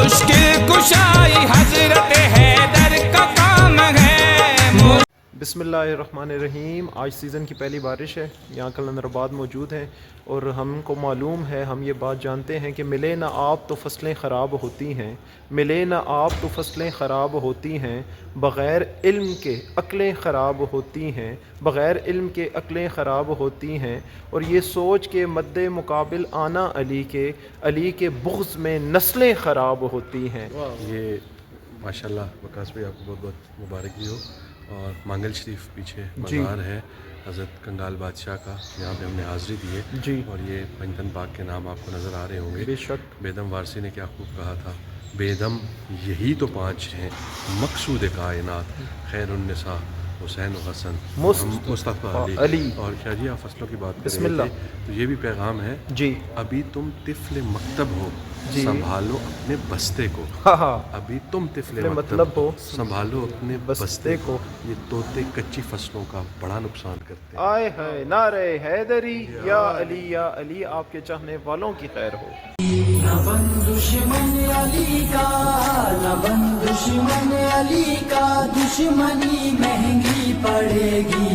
मुश्किल कुशाई हजरत हैदर का काम है। बिस्मिल्लाहिर्रहमानिर्रहीम। आज सीज़न की पहली बारिश है, यहाँ कलंदराबाद मौजूद हैं और हमको मालूम है, हम ये बात जानते हैं कि मिले ना आप तो फसलें ख़राब होती हैं, मिले ना आप तो फसलें ख़राब होती हैं, बग़ैर इल्म के अक्लें ख़राब होती हैं, बग़ैर इल्म के अक्लें ख़राब होती हैं। और ये सोच के मद्दे मुकाबिल आना अली के बुग़्ज़ में नस्लें ख़राब होती हैं। ये माशाल्लाह वकास भाई आपको बहुत बहुत मुबारक भी हो। और मांगल शरीफ पीछे मज़ार है हज़रत कंगाल बादशाह का, यहाँ पे हमने हाज़री दी है जी। और ये पंजतन पाक के नाम आपको नज़र आ रहे होंगे। बेशक। बेदम वारसी ने क्या खूब कहा था, बेदम यही तो पाँच हैं मकसूद कायनात, खैरुन्निसा हुसैन हसन मुस्तफ़ा अली। और क्या जी आप फसलों की बात कर रहे थे, तो ये भी पैगाम है जी। अभी तुम तिफ़्ल मकतब हो, जी। संभालो अपने बस्ते को। अभी तुम तिफ़्ल मतलब हो, संभालो अपने बस्ते को। ये तोते कच्ची फसलों का बड़ा नुकसान करते हैं। आए है नारे हैदरी या अली, आपके चाहने वालों की खैर हो। न बन दुश्मन अली का, न बन दुश्मन अली का, दुश्मनी महंगी पड़ेगी।